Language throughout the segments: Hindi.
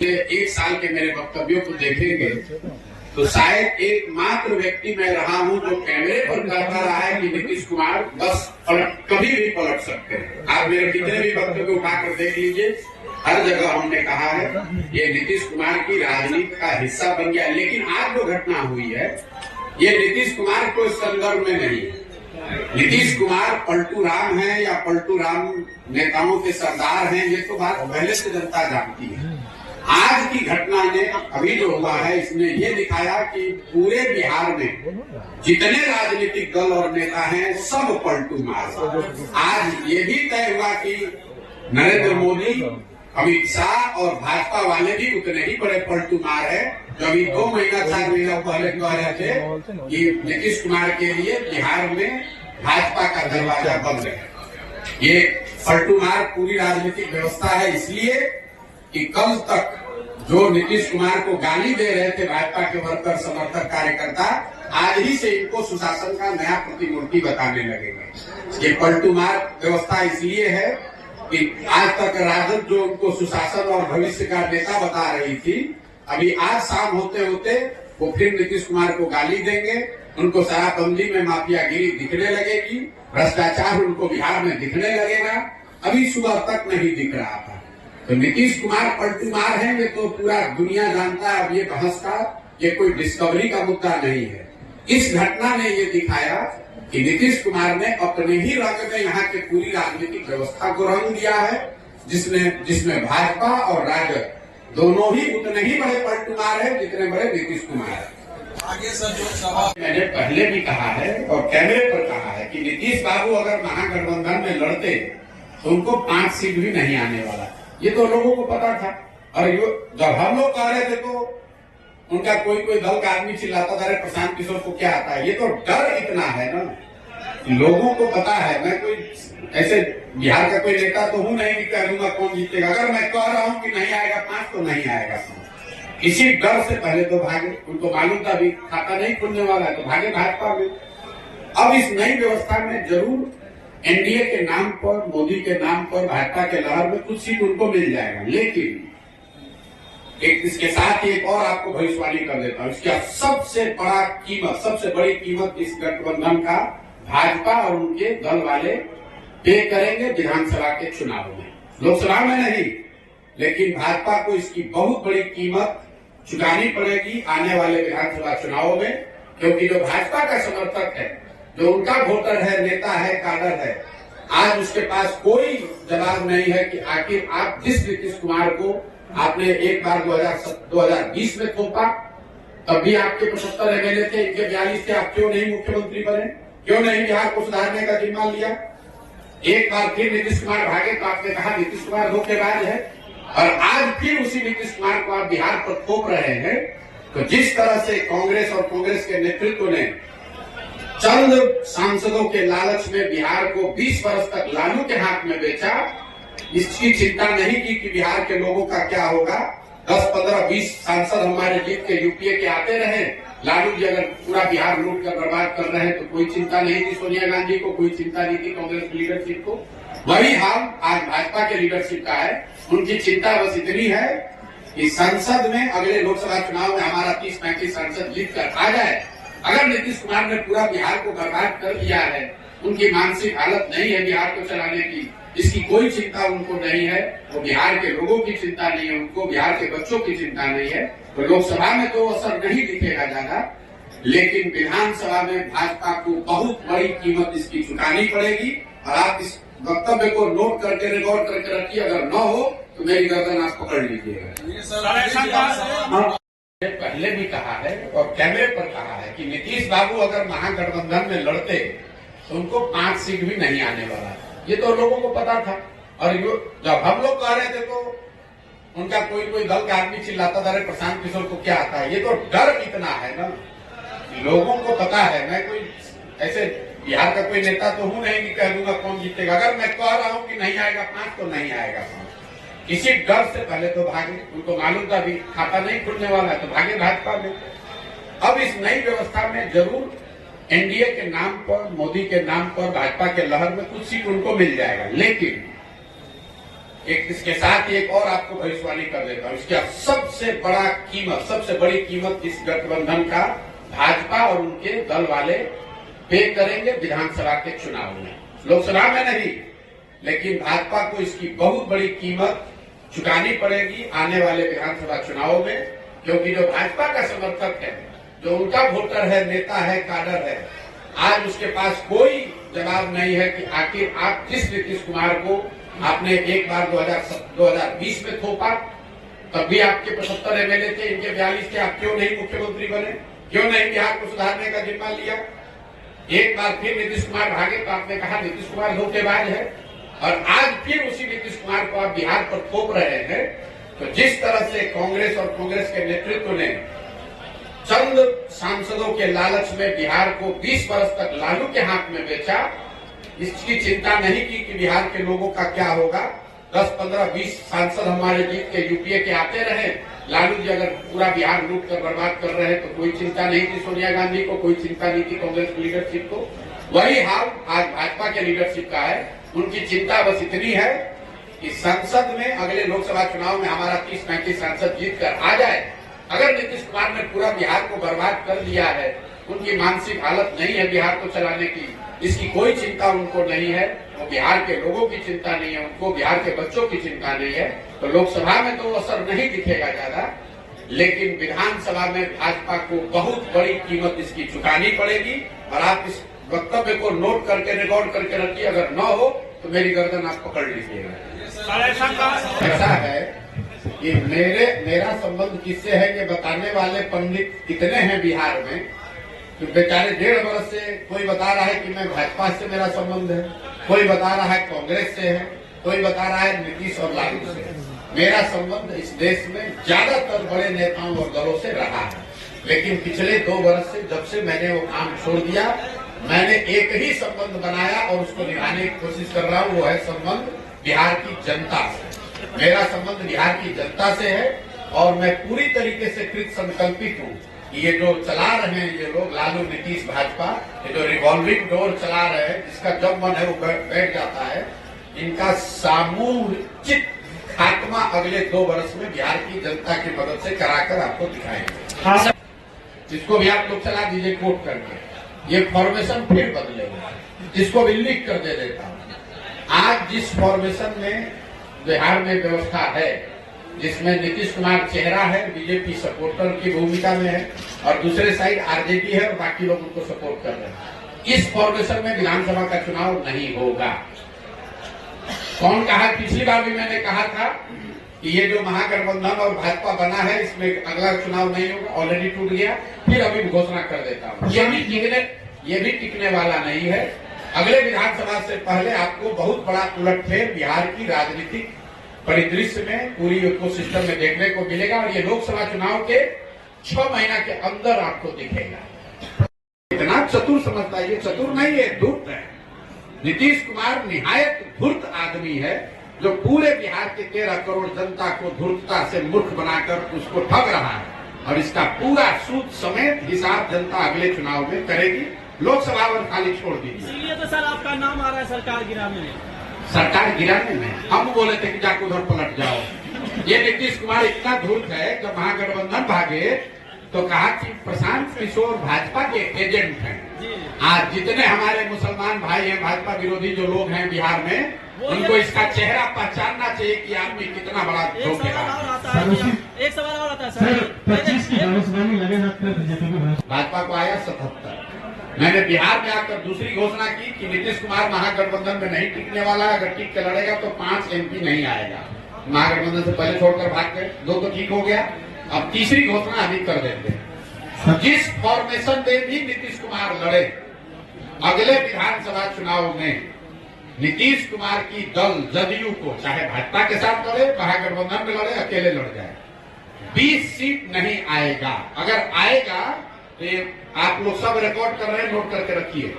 एक साल के मेरे वक्तव्यों को देखेंगे तो शायद एकमात्र व्यक्ति मैं रहा हूं जो कैमरे पर कहता रहा है कि नीतीश कुमार बस कभी भी पलट सकते हैं। आप मेरे कितने भी वक्तव्य उठाकर देख लीजिए, हर जगह हमने कहा है ये नीतीश कुमार की राजनीति का हिस्सा बन गया। लेकिन आज जो घटना हुई है ये नीतीश कुमार को इस संदर्भ में नहीं है। नीतीश कुमार पलटू राम है या पलटू राम नेताओं के सरदार हैं, ये तो बात पहले से जनता जानती है। आज की घटना ने अभी जो हुआ है इसने ये दिखाया कि पूरे बिहार में जितने राजनीतिक दल और नेता हैं सब पलटू मार। आज ये भी तय हुआ कि नरेंद्र मोदी, अमित शाह और भाजपा वाले भी उतने ही बड़े पलटू मार है जो अभी 2 महीना 4 महीना पहले कह रहे थे कि नीतीश कुमार के लिए बिहार में भाजपा का दरवाजा बंद है। ये पलटू मार पूरी राजनीतिक व्यवस्था है, इसलिए कि कल तक जो नीतीश कुमार को गाली दे रहे थे भाजपा के वर्कर, समर्थक, कार्यकर्ता, आज ही से इनको सुशासन का नया प्रतिमूर्ति बताने लगेंगे। ये पलटू मार व्यवस्था इसलिए है कि आज तक राजद जो उनको सुशासन और भविष्य का नेता बता रही थी, अभी आज शाम होते होते वो फिर नीतीश कुमार को गाली देंगे। उनको शराबबंदी में माफियागिरी दिखने लगेगी, भ्रष्टाचार उनको बिहार में दिखने लगेगा। अभी सुबह तक नहीं दिख रहा था। तो नीतीश कुमार पलटू मार है, ये तो पूरा दुनिया जानता है। अब ये बहस का ये कोई डिस्कवरी का मुद्दा नहीं है। इस घटना ने ये दिखाया कि नीतीश कुमार ने अपने ही रंग में यहाँ के पूरी राजनीतिक व्यवस्था को रंग दिया है, जिसमें भाजपा और राजद दोनों ही उतने ही बड़े पलटू मार है जितने बड़े नीतीश कुमार है। आगे सर जो सवाल मैंने पहले भी कहा है और कैमरे पर कहा है कि नीतीश बाबू अगर महागठबंधन में लड़ते तो उनको 5 सीट भी नहीं आने वाला। ये तो लोगों को पता था। और जब हम लोग कह रहे थे तो उनका कोई दल का आदमी चिल्लाता था, अरे प्रशांत किशोर को क्या आता है। ये तो डर इतना है ना, लोगों को पता है। मैं कोई ऐसे बिहार का कोई नेता तो हूं नहीं कि कह दूंगा कौन जीतेगा। अगर मैं कह रहा हूं कि नहीं आएगा 5 तो नहीं आएगा। इसी डर से पहले तो भागे, उनको मालूम था अभी खाता नहीं खुलने वाला है, तो भागे भाजपा में। अब इस नई व्यवस्था में जरूर एनडीए के नाम पर, मोदी के नाम पर, भाजपा के लहर में कुछ सीट उनको मिल जाएगा। लेकिन इसके साथ ही एक और आपको भविष्यवाणी कर देता हूं, इसका सबसे बड़ी कीमत इस गठबंधन का भाजपा और उनके दल वाले पे करेंगे विधानसभा के चुनाव में। लोकसभा में नहीं, लेकिन भाजपा को इसकी बहुत बड़ी कीमत चुकानी पड़ेगी आने वाले विधानसभा चुनावों में। क्योंकि जो भाजपा का समर्थक है, जो उनका वोटर है, नेता है, काडर है, आज उसके पास कोई जवाब नहीं है कि आखिर आप जिस नीतीश कुमार को आपने एक बार 2020 में थोपा, तब भी आपके 75 एमएलए थे, इनके 42 थे, आप क्यों नहीं मुख्यमंत्री बने, क्यों नहीं बिहार को सुधारने का जिम्मा लिया। एक बार फिर नीतीश कुमार भागे तो आपने कहा नीतीश कुमार धोखेबाज है, और आज फिर उसी नीतीश कुमार को आप बिहार पर थोप रहे हैं। तो जिस तरह से कांग्रेस और कांग्रेस के नेतृत्व ने चंद सांसदों के लालच में बिहार को 20 वर्ष तक लालू के हाथ में बेचा, इसकी चिंता नहीं की कि बिहार के लोगों का क्या होगा। 10, 15, 20 सांसद हमारे जीत के यूपीए के आते रहे। लालू जी अगर पूरा बिहार लूट कर बर्बाद कर रहे हैं तो कोई चिंता नहीं थी सोनिया गांधी को, कोई चिंता नहीं थी कांग्रेस की लीडरशिप को। वही हाल आज भाजपा के लीडरशिप का है। उनकी चिंता बस इतनी है कि संसद में अगले लोकसभा चुनाव में हमारा 30-35 सांसद जीत कर आ जाए। अगर नीतीश कुमार ने पूरा बिहार को बर्बाद कर दिया है, उनकी मानसिक हालत नहीं है बिहार को चलाने की, इसकी कोई चिंता उनको नहीं है। वो बिहार के लोगों की चिंता नहीं है, उनको बिहार के बच्चों की चिंता नहीं है। तो लोकसभा में तो असर नहीं दिखेगा ज्यादा, लेकिन विधानसभा में भाजपा को बहुत बड़ी कीमत इसकी चुकानी पड़ेगी। और आप इस वक्तव्य को नोट करके, रिकॉर्ड करके रखिए। अगर न हो तो मेरी गर्दन आप पकड़ लीजिएगा। पहले भी कहा है और कैमरे पर कहा है कि नीतीश बाबू अगर महागठबंधन में लड़ते तो उनको 5 सीट भी नहीं आने वाला। ये तो लोगों को पता था। और जब हम लोग कह रहे थे तो उनका कोई दल का आदमी चिल्लाता था, अरे प्रशांत किशोर को क्या आता है। ये तो डर इतना है ना, लोगों को पता है। मैं कोई ऐसे बिहार का कोई नेता तो हूं नहीं कि कह दूंगा कौन जीतेगा। अगर मैं कह रहा हूं कि नहीं आएगा 5 तो नहीं आएगा 5। इसी डर से पहले तो भागे, उनको मालूम था अभी खाता नहीं खुलने वाला है, तो भागे भाजपा में। अब इस नई व्यवस्था में जरूर एनडीए के नाम पर, मोदी के नाम पर, भाजपा के लहर में कुछ सीट उनको मिल जाएगा। लेकिन एक इसके साथ ही एक और आपको भविष्यवाणी कर देता हूं। इसका सबसे बड़ी कीमत इस गठबंधन का भाजपा और उनके दल वाले पे करेंगे विधानसभा के चुनाव में, लोकसभा में नहीं, लेकिन भाजपा को इसकी बहुत बड़ी कीमत चुकानी पड़ेगी आने वाले विधानसभा चुनाव में, क्योंकि जो भाजपा का समर्थक है, जो उनका वोटर है, नेता है, काडर है, आज उसके पास कोई जवाब नहीं है कि आखिर आप जिस नीतीश कुमार को आपने एक बार 2020 में थोपा, तब भी आपके 75 एमएलए थे, इनके 42 थे, आप क्यों नहीं मुख्यमंत्री बने, क्यों नहीं बिहार को सुधारने का जिम्मा लिया। एक बार फिर नीतीश कुमार भागे तो आपने कहा नीतीश कुमार धोखेबाज है, और आज फिर उसी नीतीश कुमार को आप बिहार पर थोप रहे हैं। तो जिस तरह से कांग्रेस और कांग्रेस के नेतृत्व ने चंद सांसदों के लालच में बिहार को 20 वर्ष तक लालू के हाथ में बेचा, इसकी चिंता नहीं की कि बिहार के लोगों का क्या होगा। 10, 15, 20 सांसद हमारे जीत के यूपीए के आते रहे, लालू जी अगर पूरा बिहार लूट कर बर्बाद कर रहे हैं तो कोई चिंता नहीं थी सोनिया गांधी को, कोई चिंता नहीं थी कांग्रेस लीडरशिप को। वही हाल आज भाजपा के लीडरशिप का है। उनकी चिंता बस इतनी है कि संसद में अगले लोकसभा चुनाव में हमारा 30-35 सांसद जीत कर आ जाए। अगर नीतीश कुमार ने पूरा बिहार को बर्बाद कर दिया है, उनकी मानसिक हालत नहीं है बिहार को चलाने की, इसकी कोई चिंता उनको नहीं है, वो बिहार के लोगों की चिंता नहीं है, उनको बिहार के बच्चों की चिंता नहीं है, तो लोकसभा में तो असर नहीं दिखेगा ज्यादा, लेकिन विधानसभा में भाजपा को बहुत बड़ी कीमत इसकी चुकानी पड़ेगी। और आप इस वक्तव्य को नोट करके रिकॉर्ड करके रखिए, अगर न हो तो मेरी गर्दन आप पकड़ लीजिएगा। ऐसा है कि मेरा संबंध किससे है ये बताने वाले पंडित इतने हैं बिहार में कि बेचारे 1.5 वर्ष से कोई बता रहा है कि मैं भाजपा से मेरा संबंध है, कोई बता रहा है कांग्रेस से है, कोई बता रहा है नीतीश और लालू से। मेरा संबंध इस देश में ज्यादातर बड़े नेताओं और दलों से रहा है, लेकिन पिछले 2 वर्ष से जब से मैंने वो काम छोड़ दिया, मैंने एक ही संबंध बनाया और उसको निभाने की कोशिश कर रहा हूँ। वो है संबंध बिहार की जनता से। मेरा संबंध बिहार की जनता से है और मैं पूरी तरीके से कृत संकल्पित हूँ कि ये जो चला रहे हैं ये लोग, लालू, नीतीश, भाजपा, ये जो रिवॉल्विंग डोर चला रहे हैं, जिसका जब मन है वो बैठ जाता है, इनका सामूहिक खात्मा अगले 2 वर्ष में बिहार की जनता की मदद से कराकर आपको दिखाएंगे। जिसको भी आप लोग चला दीजिए कोट करके, ये फॉर्मेशन फिर बदलेगा, जिसको भी लिख कर दे देता हूँ। आज जिस फॉर्मेशन में बिहार में व्यवस्था है, जिसमें नीतीश कुमार चेहरा है, बीजेपी सपोर्टर की भूमिका में है, और दूसरे साइड आरजेडी है और बाकी लोग उनको सपोर्ट कर रहे हैं, इस फॉर्मेशन में विधानसभा का चुनाव नहीं होगा। कौन कहा? पिछली बार भी मैंने कहा था कि ये जो महागठबंधन और भाजपा बना है, इसमें अगला चुनाव नहीं होगा, ऑलरेडी टूट गया, फिर अभी घोषणा कर देता हूँ। ये भी टिकने वाला नहीं है। अगले विधानसभा से पहले आपको बहुत बड़ा उलटफेर बिहार की राजनीतिक परिदृश्य में, पूरी इकोसिस्टम में देखने को मिलेगा, और ये लोकसभा चुनाव के 6 महीना के अंदर आपको दिखेगा। इतना चतुर समझता है, ये चतुर नहीं है, धूर्त है। नीतीश कुमार निहायत धूर्त आदमी है, जो पूरे बिहार के 13 करोड़ जनता को धूर्तता से मूर्ख बनाकर उसको ठग रहा है, और इसका पूरा सूद समेत हिसाब जनता अगले चुनाव में करेगी। लोकसभा और खाली छोड़ दीजिए। इसलिए तो सर आपका नाम आ रहा है सरकार गिराने में। सरकार गिराने में हम बोले थे कि जाकर उधर पलट जाओ। ये नीतीश कुमार इतना धूर्त है, जब महागठबंधन भागे तो कहा कि प्रशांत किशोर भाजपा के एजेंट हैं। आज जितने हमारे मुसलमान भाई हैं, भाजपा विरोधी जो लोग हैं बिहार में, उनको इसका चेहरा पहचानना चाहिए कि आदमी कितना बड़ा धोखेबाज है। एक सवाल और आता है सर, 25 की भविष्यवाणी लगे हाथ पर बीजेपी में भाजपा को आया 77। मैंने बिहार में आकर दूसरी घोषणा की कि नीतीश कुमार महागठबंधन में नहीं टिकने वाला है, अगर टिक के लड़ेगा तो 5 MP नहीं आएगा। महागठबंधन से पहले छोड़कर भाग गए, 2 तो ठीक हो गया, अब तीसरी घोषणा अभी कर देते हैं। जिस फॉर्मेशन में भी नीतीश कुमार लड़े, अगले विधानसभा चुनाव में नीतीश कुमार की दल जदयू को, चाहे भाजपा के साथ लड़े, महागठबंधन में लड़े, अकेले लड़ जाए, 20 सीट नहीं आएगा। अगर आएगा तो आप लोग सब रिकॉर्ड कर रहे हैं, नोट करके रखिए।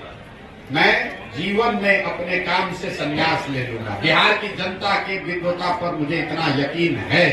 मैं जीवन में अपने काम से संन्यास ले लूंगा। बिहार की जनता की विद्वता पर मुझे इतना यकीन है।